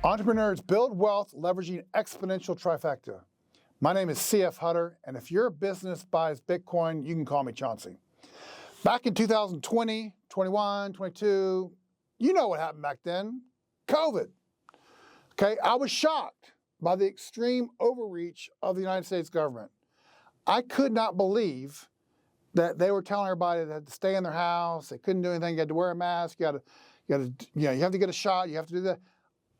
Entrepreneurs build wealth leveraging exponential trifecta. My name is CF Hutter, and if your business buys Bitcoin, you can call me Chauncey. Back in 2020, 21, 22, you know what happened back then, COVID. Okay, I was shocked by the extreme overreach of the United States government. I could not believe that they were telling everybody that to stay in their house, they couldn't do anything, you had to wear a mask, you have to get a shot, you have to do that.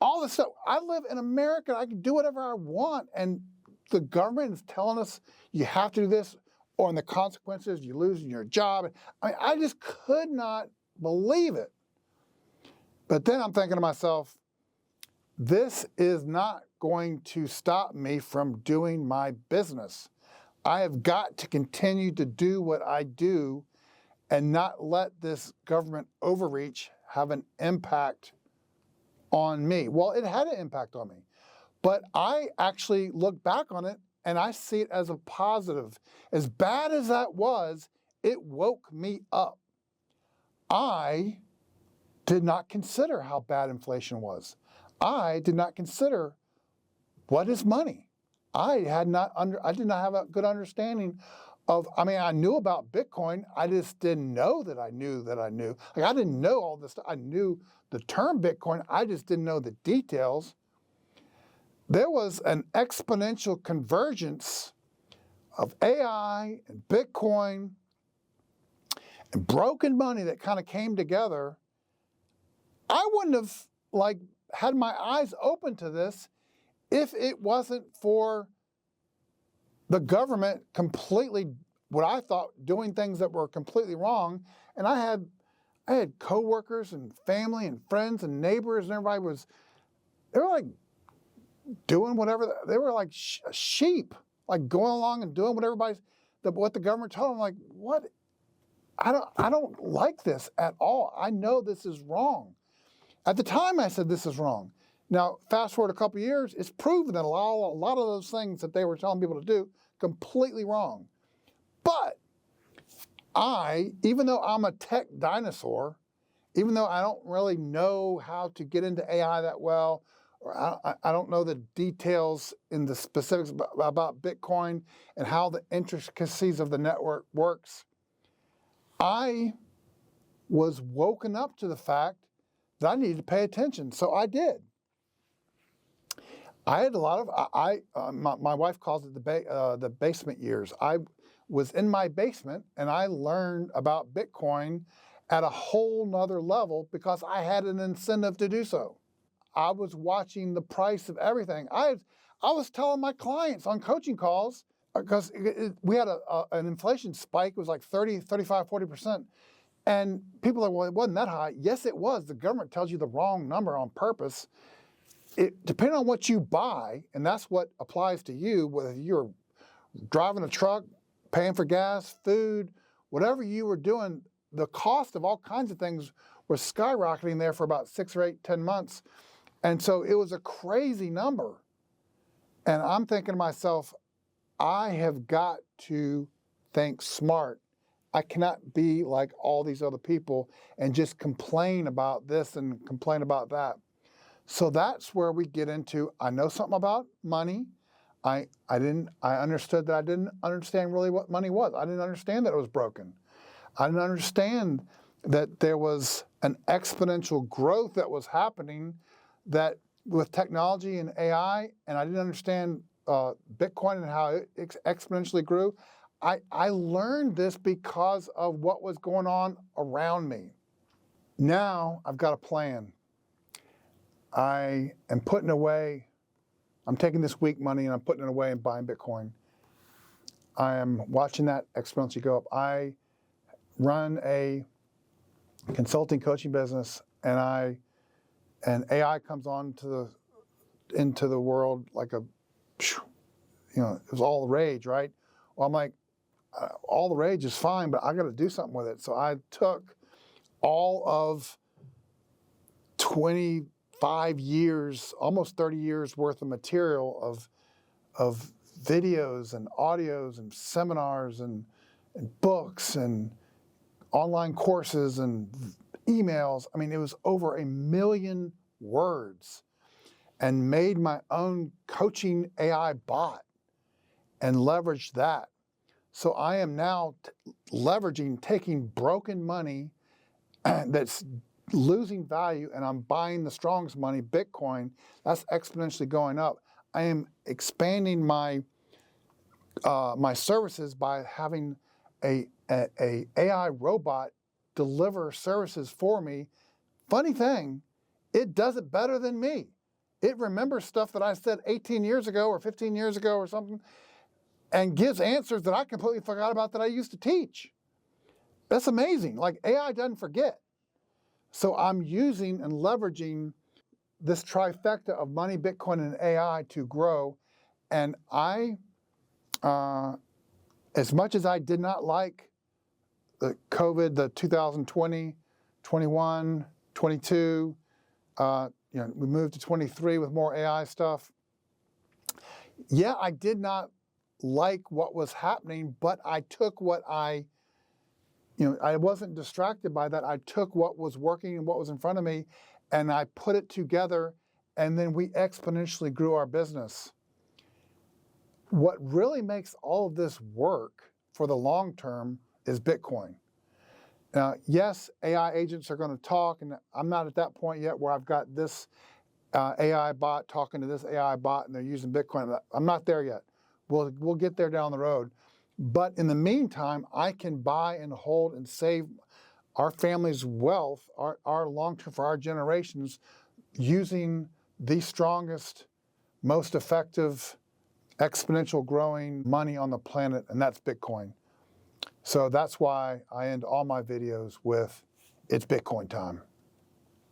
All this stuff. I live in America. I can do whatever I want. And the government is telling us you have to do this, or in the consequences, you lose your job. I just could not believe it. But then I'm thinking to myself, this is not going to stop me from doing my business. I have got to continue to do what I do and not let this government overreach have an impact on me. Well, it had an impact on me, but I actually look back on it and I see it as a positive. As bad as that was, it woke me up. I did not consider how bad inflation was. I did not consider what is money. I did not have a good understanding of, I knew about Bitcoin. I just didn't know that I knew that I knew. Like, I didn't know all this stuff. I knew the term Bitcoin. I just didn't know the details. There was an exponential convergence of AI and Bitcoin and broken money that kind of came together. I wouldn't have had my eyes open to this if it wasn't for the government completely, what I thought, doing things that were completely wrong. And I had coworkers and family and friends and neighbors, and they were like doing whatever, they were like sheep, like going along and doing what the government told them. Like, what? I don't like this at all. I know this is wrong. At the time I said this is wrong. Now, fast forward a couple of years, it's proven that a lot of those things that they were telling people to do, completely wrong. But even though I'm a tech dinosaur, even though I don't really know how to get into AI that well, or I don't know the details in the specifics about Bitcoin and how the intricacies of the network works, I was woken up to the fact that I needed to pay attention. So I did. I had a lot of, my wife calls it the basement years. I was in my basement and I learned about Bitcoin at a whole nother level because I had an incentive to do so. I was watching the price of everything. I was telling my clients on coaching calls, because we had an inflation spike. It was like 30, 35, 40%. And people are like, well, it wasn't that high. Yes, it was. The government tells you the wrong number on purpose. Depending on what you buy, and that's what applies to you, whether you're driving a truck, paying for gas, food, whatever you were doing, the cost of all kinds of things was skyrocketing there for about 6 or 8, 10 months. And so it was a crazy number. And I'm thinking to myself, I have got to think smart. I cannot be like all these other people and just complain about this and complain about that. So that's where we get into, I know something about money. I understood that I didn't understand really what money was. I didn't understand that it was broken. I didn't understand that there was an exponential growth that was happening that with technology and AI, and I didn't understand Bitcoin and how it exponentially grew. I learned this because of what was going on around me. Now I've got a plan. I am putting away, I'm taking this week money and I'm putting it away and buying Bitcoin. I am watching that exponentially go up. I run a consulting coaching business, and AI comes on into the world like it was all the rage, right? Well, I'm like, all the rage is fine, but I got to do something with it. So I took all of 25 years, almost 30 years worth of material of videos and audios and seminars and books and online courses and emails. I mean, it was over 1 million words. and made my own coaching AI bot and leveraged that. So I am now leveraging, taking broken money that's losing value, and I'm buying the strongest money, Bitcoin. That's exponentially going up. I am expanding my my services by having a AI robot deliver services for me. Funny thing, it does it better than me. It remembers stuff that I said 18 years ago or 15 years ago or something, and gives answers that I completely forgot about that I used to teach. That's amazing. Like, AI doesn't forget. So I'm using and leveraging this trifecta of money, Bitcoin, and AI to grow. And I, as much as I did not like the COVID, the 2020, 21, 22, we moved to 23 with more AI stuff. Yeah, I did not like what was happening, but I took what I wasn't distracted by that. I took what was working and what was in front of me, and I put it together, and then we exponentially grew our business. What really makes all of this work for the long term is Bitcoin. Now, yes, AI agents are going to talk, and I'm not at that point yet where I've got this AI bot talking to this AI bot and they're using Bitcoin. I'm not there yet. We'll get there down the road. But in the meantime, I can buy and hold and save our family's wealth, our long-term, for our generations, using the strongest, most effective, exponential growing money on the planet, and that's Bitcoin. So that's why I end all my videos with, it's Bitcoin time.